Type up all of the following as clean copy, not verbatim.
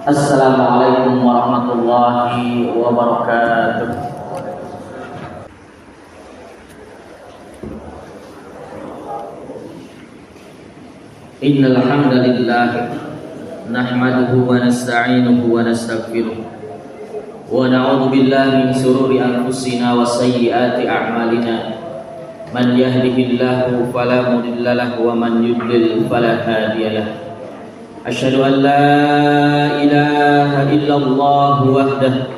Assalamualaikum warahmatullahi wabarakatuh. Innal hamdalillah nahmaduhu wa nasta'inuhu wa nastaghfiruh wa na'udzu billahi min shururi anfusina wa sayyiati a'malina. Man yahdihillahu fala mudilla lahu wa man yudlil fala hadiya lahu. Asyhadu an la ilaha illallah wahdahu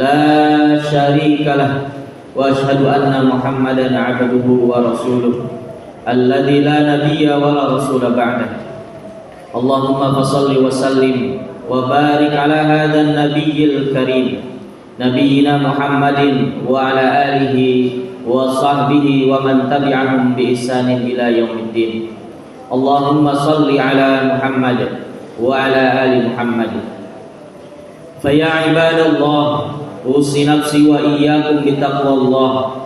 la syarika lah wa asyhadu anna Muhammadan 'abduhu wa rasuluh alladzi la nabiyya wa la rasula ba'dah. Allahumma fashalli wa sallim wa barik ala hadzal nabiyyil karim nabiyyina Muhammadin wa ala alihi wa sahbihi wa man tabi'ahum bi ihsanin ila yaumiddin. Allahumma salli ala Muhammad wa ala ali Muhammad. Fa ya ibadallah, usi nafsi wa iyyakum bi taqwallah.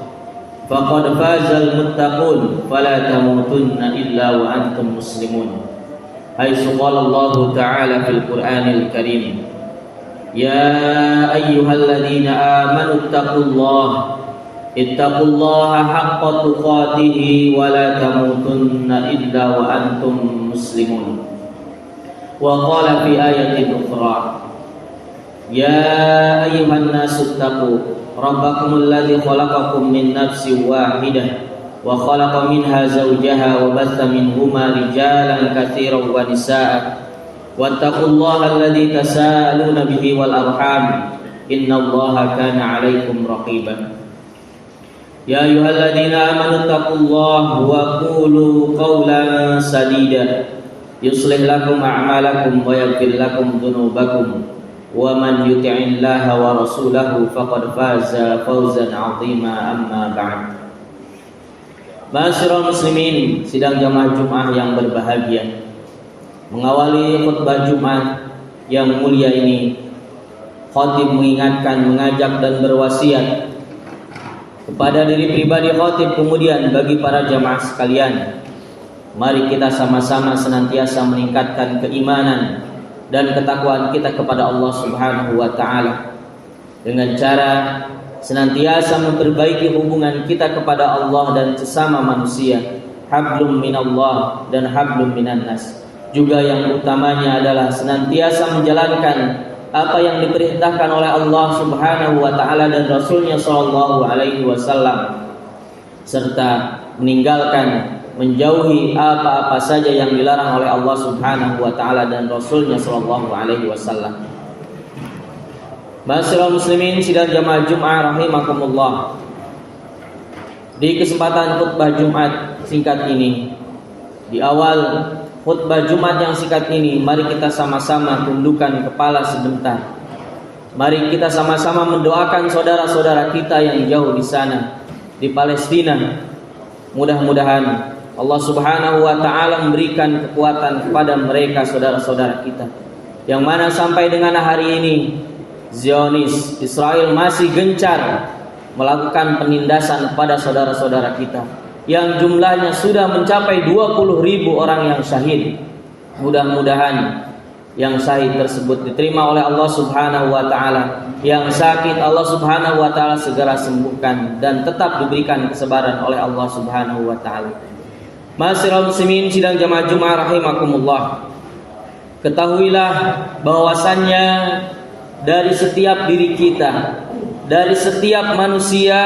Faqad fazal muttaqun fala tamutunna illa wa antum muslimun. Haitsu qala Allah ta'ala fil Qur'anil Karim, ya ayyuhalladzina amanu taqullaha ittaqullaha haqqa tuqatih wa la tamutunna illa wa antum muslimun. Wa qala fi ayatin ukhra, ya ayyuhan nasu ittaqu rabbakumul ladzi khalaqakum min nafsin wahidah wa khalaqa minha zawjaha wa batha minhuma rijalan katsiran wa nisaa'a wattaqullaha alladzi tasaaluna bihi wal arham innallaha kana 'alaikum raqiban. Ya ayyuhalladzina amanu taqullaha wa qulu qawlan sadida yuslih lakum a'malakum wa yaghfir lakum dhunubakum wa man yuti'illaha wa rasulahu faqad faza fawzan 'azima. Amma ba'd. Ma'asyiral muslimin, sidang jamaah Jumat yang berbahagia, mengawali khutbah Jumat yang mulia ini, khatib mengingatkan, mengajak dan berwasiat kepada diri pribadi khatib, kemudian bagi para jamaah sekalian, mari kita sama-sama senantiasa meningkatkan keimanan dan ketakwaan kita kepada Allah Subhanahu wa taala dengan cara senantiasa memperbaiki hubungan kita kepada Allah dan sesama manusia, hablum minallah dan hablum minan nas. Juga yang utamanya adalah senantiasa menjalankan apa yang diperintahkan oleh Allah Subhanahu wa taala dan Rasulnya sallallahu alaihi wasallam, serta meninggalkan, menjauhi apa-apa saja yang dilarang oleh Allah Subhanahu wa taala dan Rasulnya sallallahu alaihi wasallam. Ma'asyiral muslimin, sidang jamaah Jumat rahimakumullah. Di kesempatan khutbah Jumat singkat ini, di awal khutbah Jumat yang singkat ini, mari kita sama-sama tundukkan kepala sebentar. Mari kita sama-sama mendoakan saudara-saudara kita yang jauh di sana, di Palestina. Mudah-mudahan Allah Subhanahu wa taala memberikan kekuatan kepada mereka, saudara-saudara kita, yang mana sampai dengan hari ini Zionis Israel masih gencar melakukan penindasan kepada saudara-saudara kita, yang jumlahnya sudah mencapai 20.000 orang yang syahid. Mudah-mudahan yang syahid tersebut diterima oleh Allah Subhanahu wa taala, yang sakit Allah Subhanahu wa taala segera sembuhkan dan tetap diberikan kesabaran oleh Allah Subhanahu wa taala. Ma'asyiral muslimin, sidang jamaah Jumat rahimakumullah. Ketahuilah bahwasannya dari setiap diri kita, dari setiap manusia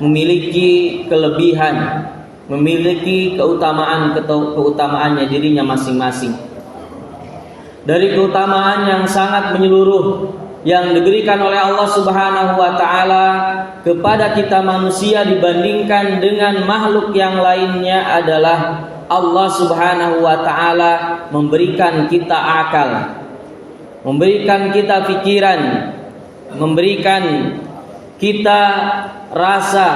memiliki kelebihan, memiliki keutamaannya dirinya masing-masing. Dari keutamaan yang sangat menyeluruh yang diberikan oleh Allah Subhanahu wa taala kepada kita manusia dibandingkan dengan makhluk yang lainnya adalah Allah Subhanahu wa taala memberikan kita akal, memberikan kita pikiran, memberikan kita rasa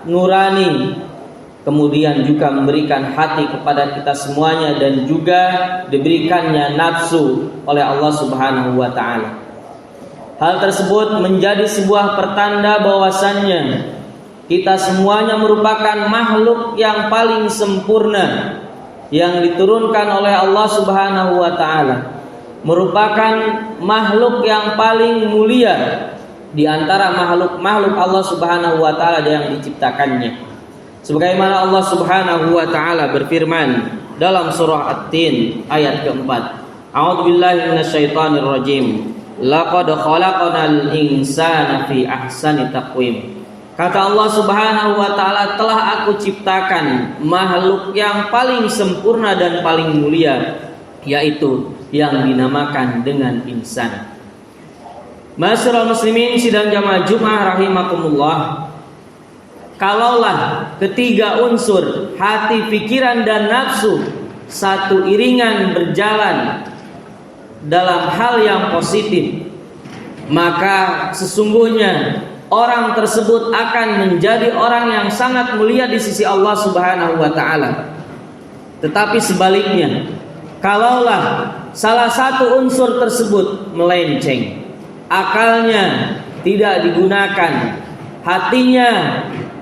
nurani, kemudian juga memberikan hati kepada kita semuanya, dan juga diberikannya nafsu oleh Allah Subhanahu wa taala. Hal tersebut menjadi sebuah pertanda bahwasannya kita semuanya merupakan makhluk yang paling sempurna yang diturunkan oleh Allah Subhanahu wa taala. merupakan makhluk yang paling mulia di antara makhluk-makhluk Allah Subhanahu wa taala yang diciptakannya. Sebagaimana Allah Subhanahu wa taala berfirman dalam surah At-Tin ayat keempat. A'udzubillahi minasyaitonir rajim. Laqad khalaqnal insana fi ahsani taqwim. Kata Allah Subhanahu wa taala, telah aku ciptakan makhluk yang paling sempurna dan paling mulia, yaitu yang dinamakan dengan insan. Ma'asyiral muslimin sidang jamaah Jumat rahimakumullah. Kalaulah ketiga unsur hati, pikiran dan nafsu satu iringan berjalan dalam hal yang positif, maka sesungguhnya orang tersebut akan menjadi orang yang sangat mulia di sisi Allah Subhanahu wa taala. Tetapi sebaliknya, kalaulah salah satu unsur tersebut melenceng, akalnya tidak digunakan, hatinya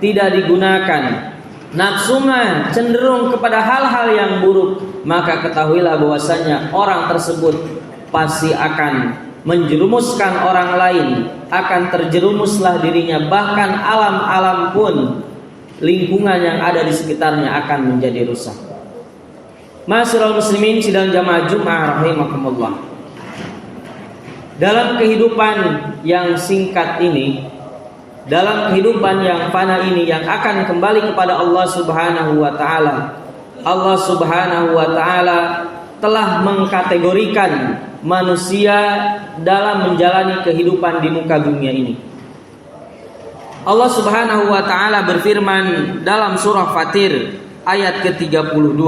tidak digunakan, nafsunya cenderung kepada hal-hal yang buruk, maka ketahuilah bahwasanya orang tersebut pasti akan menjerumuskan orang lain, akan terjerumuslah dirinya, bahkan alam-alam pun, lingkungan yang ada di sekitarnya akan menjadi rusak. Ma'asyiral muslimin sidang jamaah Jumat rahimakumullah. Dalam kehidupan yang singkat ini, dalam kehidupan yang fana ini yang akan kembali kepada Allah Subhanahu wa taala, Allah Subhanahu wa taala telah mengkategorikan manusia dalam menjalani kehidupan di muka dunia ini. Allah Subhanahu wa taala berfirman dalam surah Fatir ayat ke-32.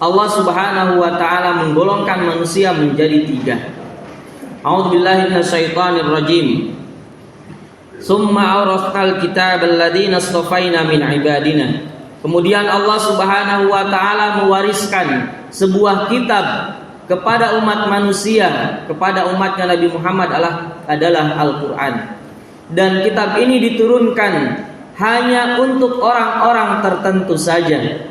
Allah Subhanahu wa taala menggolongkan manusia menjadi tiga. A'udzubillahi minasyaitonir rajim. Summa awrasnal kitabal ladzina astafaina min ibadina. Kemudian Allah Subhanahu wa taala mewariskan sebuah kitab kepada umat manusia, kepada umatnya Nabi Muhammad adalah Al-Quran. Dan kitab ini diturunkan hanya untuk orang-orang tertentu saja.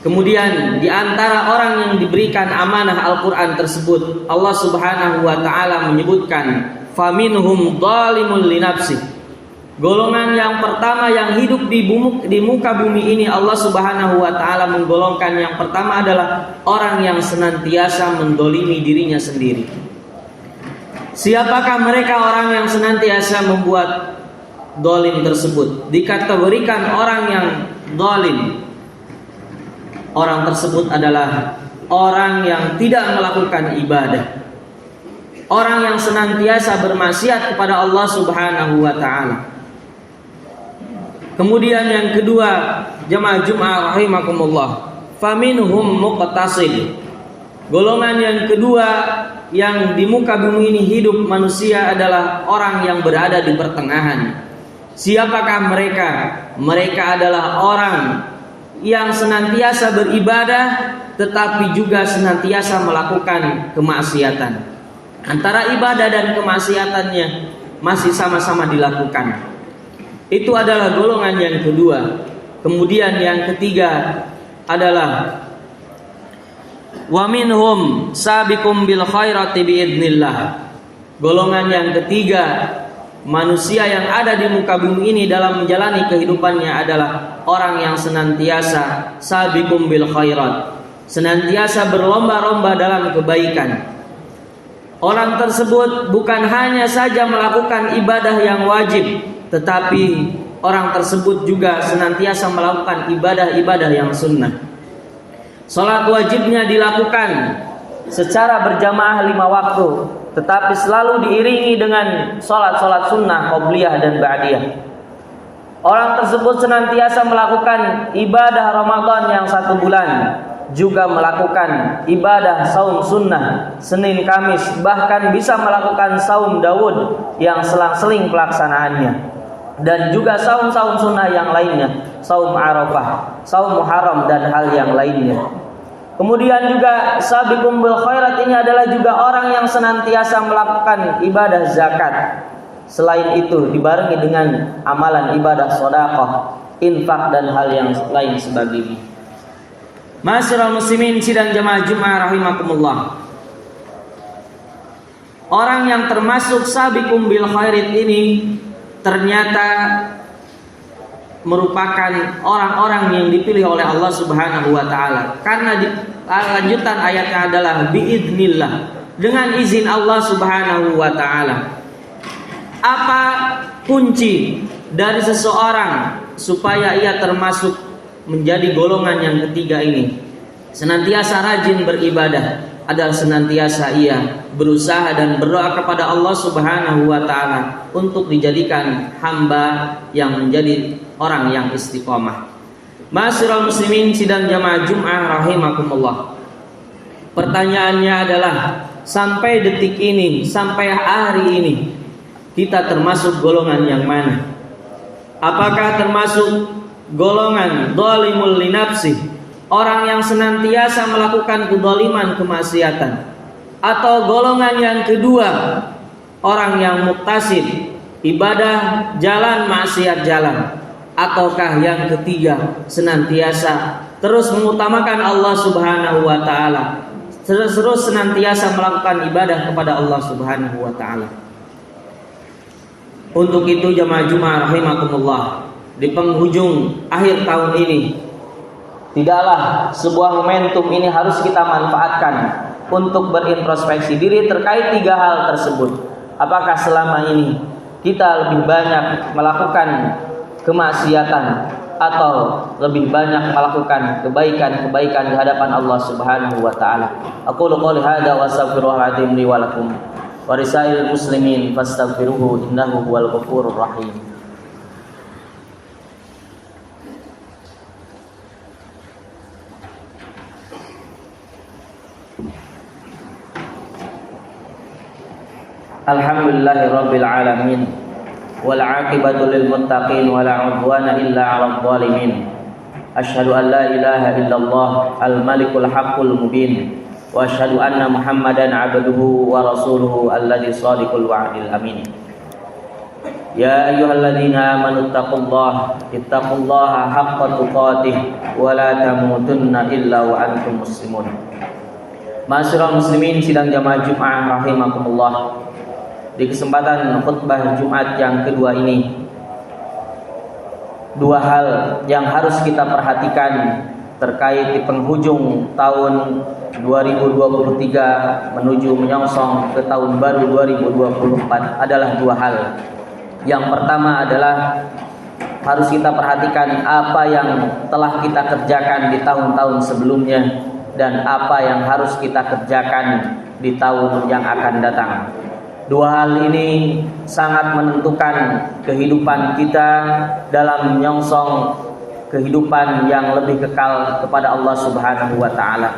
Kemudian di antara orang yang diberikan amanah Al-Quran tersebut, Allah Subhanahu wa taala menyebutkan faminhum dhalimun li nafsi. Golongan yang pertama yang hidup di muka bumi ini, Allah Subhanahu wa taala menggolongkan yang pertama adalah orang yang senantiasa mendolimi dirinya sendiri. Siapakah mereka orang yang senantiasa membuat dolim tersebut? Dikategorikan orang yang dolim. Orang tersebut adalah orang yang tidak melakukan ibadah, orang yang senantiasa bermaksiat kepada Allah Subhanahu wa taala. Kemudian yang kedua, jemaah Jumat rahimakumullah, faminhum muqtasid. Golongan yang kedua yang di muka bumi ini hidup manusia adalah orang yang berada di pertengahan. Siapakah mereka? Mereka adalah orang yang senantiasa beribadah tetapi juga senantiasa melakukan kemaksiatan. Antara ibadah dan kemaksiatannya masih sama-sama dilakukan. Itu adalah golongan yang kedua. Kemudian yang ketiga adalah wa minhum sabiqum bil khairati biidznillah. Golongan yang ketiga, manusia yang ada di muka bumi ini dalam menjalani kehidupannya adalah orang yang senantiasa sabiqum bil khairat, senantiasa berlomba-lomba dalam kebaikan. Orang tersebut bukan hanya saja melakukan ibadah yang wajib, tetapi orang tersebut juga senantiasa melakukan ibadah-ibadah yang sunnah. Salat wajibnya dilakukan secara berjamaah 5 waktu, tetapi selalu diiringi dengan salat-salat sunnah qobliyah dan ba'diyah. Orang tersebut senantiasa melakukan ibadah Ramadan yang 1 bulan, juga melakukan ibadah saum sunnah Senin Kamis, bahkan bisa melakukan saum Daud yang selang-seling pelaksanaannya, dan juga saum-saum sunnah yang lainnya, saum Arafah, saum Muharram dan hal yang lainnya. Kemudian juga sabiqum bil khairat ini adalah juga orang yang senantiasa melakukan ibadah zakat. Selain itu dibarengi dengan amalan ibadah sedekah, infak dan hal yang lain sebagainya. Ma'asyiral muslimin sidang jamaah Jumat rahimakumullah. Orang yang termasuk sabiqum bil khairat ini ternyata merupakan orang-orang yang dipilih oleh Allah Subhanahu wa taala. Karena lanjutan ayatnya adalah biidznillah, dengan izin Allah Subhanahu wa taala. Apa kunci dari seseorang supaya ia termasuk menjadi golongan yang ketiga ini? Senantiasa rajin beribadah adalah senantiasa ia berusaha dan berdoa kepada Allah Subhanahu wa taala untuk dijadikan hamba yang menjadi orang yang istiqomah. Ma'asyiral muslimin sidang jamaah Jumat rahimakumullah. Pertanyaannya adalah, sampai detik ini, sampai hari ini, kita termasuk golongan yang mana? Apakah termasuk golongan zalimul linafsi, orang yang senantiasa melakukan kedzaliman, kemaksiatan, atau golongan yang kedua, orang yang muktasid, ibadah jalan, maksiat jalan, ataukah yang ketiga senantiasa terus mengutamakan Allah Subhanahu wa taala, terus senantiasa melakukan ibadah kepada Allah Subhanahu wa taala? Untuk itu jamaah Jumat rahimakumullah, di penghujung akhir tahun ini, tidaklah sebuah momentum ini harus kita manfaatkan untuk berintrospeksi diri terkait tiga hal tersebut. Apakah selama ini kita lebih banyak melakukan kemaksiatan atau lebih banyak melakukan kebaikan-kebaikan di hadapan Allah Subhanahu wa taala? Aqulu qouli hadza wa astaghfirullahaladzim li wa lakum wa risailil muslimin fastaghfiruhu innahu huwal ghafurur rahim. Alhamdulillahi rabbil alamin wal aqibatu lil muttaqin wa la 'udwana illa 'alal zalimin. Asyhadu an la ilaha illallah al malikul haqqul mubin wa asyhadu anna Muhammadan 'abduhu wa rasuluhu alladzi shadiqul wa'dil amin. Ya ayyuhalladzina amanu ittaqullaha haqqa tuqatih wa la tamutunna illa wa antum muslimun. Ma'asyiral muslimin sidang jamaah Jumat rahimakumullah. Di kesempatan khutbah Jumat yang kedua ini, dua hal yang harus kita perhatikan terkait di penghujung tahun 2023 menuju menyongsong ke tahun baru 2024 adalah dua hal. Yang pertama adalah harus kita perhatikan apa yang telah kita kerjakan di tahun-tahun sebelumnya dan apa yang harus kita kerjakan di tahun yang akan datang. Dua hal ini sangat menentukan kehidupan kita dalam menyongsong kehidupan yang lebih kekal kepada Allah Subhanahu wa taala.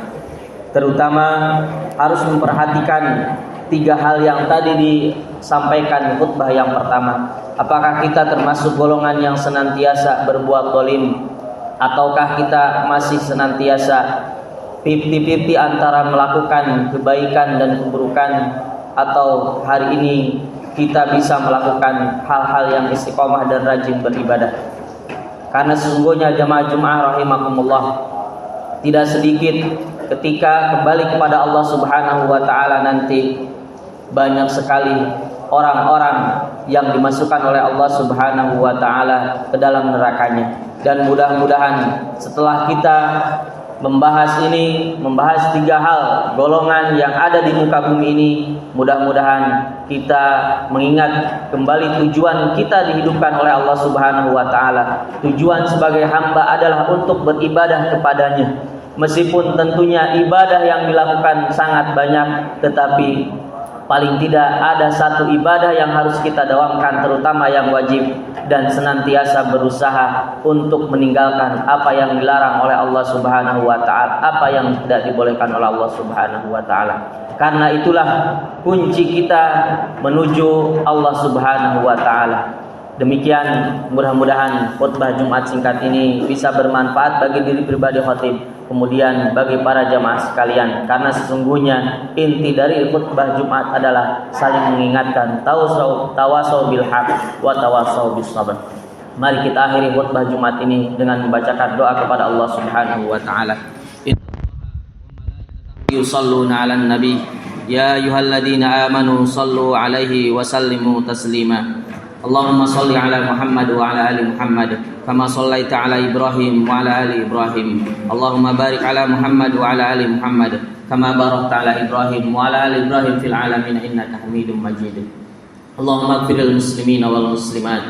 Terutama harus memperhatikan tiga hal yang tadi disampaikan di khutbah yang pertama. Apakah kita termasuk golongan yang senantiasa berbuat zalim, ataukah kita masih senantiasa 50-50 antara melakukan kebaikan dan keburukan, atau hari ini kita bisa melakukan hal-hal yang istiqomah dan rajin beribadah. Karena sesungguhnya jamaah Jumat rahimakumullah, tidak sedikit ketika kembali kepada Allah Subhanahu wa taala nanti, banyak sekali orang-orang yang dimasukkan oleh Allah Subhanahu wa taala ke dalam nerakanya. Dan mudah-mudahan setelah kita membahas tiga hal golongan yang ada di muka bumi ini, mudah-mudahan kita mengingat kembali tujuan kita dihidupkan oleh Allah Subhanahu wa taala. Tujuan sebagai hamba adalah untuk beribadah kepadanya. Meskipun tentunya ibadah yang dilakukan sangat banyak, tetapi paling tidak ada satu ibadah yang harus kita dawamkan, terutama yang wajib, dan senantiasa berusaha untuk meninggalkan apa yang dilarang oleh Allah Subhanahu wa taala, apa yang tidak dibolehkan oleh Allah Subhanahu wa taala. Karena itulah kunci kita menuju Allah Subhanahu wa taala. Demikian, mudah-mudahan khutbah Jumat singkat ini bisa bermanfaat bagi diri pribadi khatib, kemudian bagi para jamaah sekalian. Karena sesungguhnya inti dari khutbah Jumat adalah saling mengingatkan, tawasau bil haq wa tawasau bis sabr. Mari kita akhiri khutbah Jumat ini dengan membacakan doa kepada Allah Subhanahu wa taala. يصلون على النبي يا أيها الذين آمنوا صلوا عليه وسلموا تسليما اللهم صل على محمد وعلى آل محمد كما صليت على إبراهيم وعلى آل إبراهيم اللهم بارك على محمد وعلى آل محمد كما باركت على إبراهيم وعلى آل إبراهيم في العالمين إنك حميد مجيد اللهم اغفر للمسلمين والمسلمات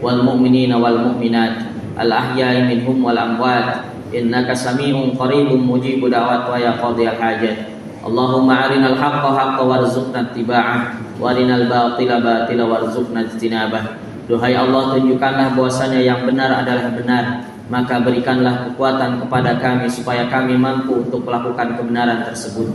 والمؤمنين والمؤمنات الأحياء منهم والأموات إنك سميع قريب مجيب دعوات ويا قاضي الحاجات اللهم أرنا الحق حقا وارزقنا اتباعه وارنا الباطل باطلا warzuqna ijtinabah. Duhai Allah, tunjukkanlah bahwasanya yang benar adalah benar, maka berikanlah kekuatan kepada kami supaya kami mampu untuk melakukan kebenaran tersebut.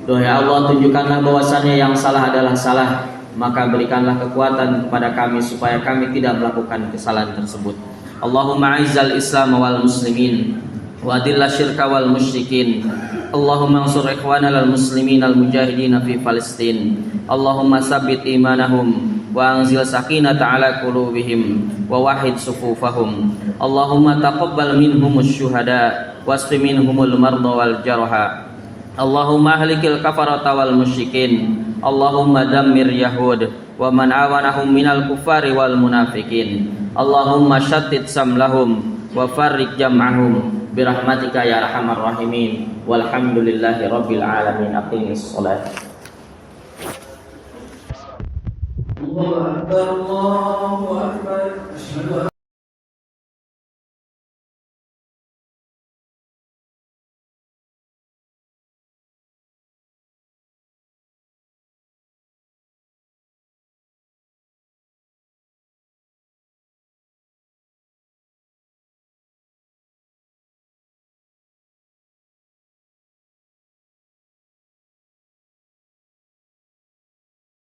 Duhai Allah, tunjukkanlah bahwasanya yang salah adalah salah, maka berikanlah kekuatan kepada kami supaya kami tidak melakukan kesalahan tersebut. Allahumma a'izzal Islam wal muslimin wa adilla syirka wal musyrikin. Allahumma ansur ikhwana al muslimin al mujahidin fi Palestin. Allahumma sabbit imanahum wa anzil sakinata ala qulubihim wa wahid sufufahum. Allahumma taqabbal minhumus syuhada wasqi minhumul marda wal jarha. Allahumma ahlikil kafarata wal musyrikin. Allahumma dammir yahud wa man awanahum minal kufari wal munafikin. Allahumma shattit samlahum wa farriq jam'ahum birahmatika ya arhamar rahimin. Walhamdulillahi rabbil alamin. Aqimis shalah. Allahu akbar.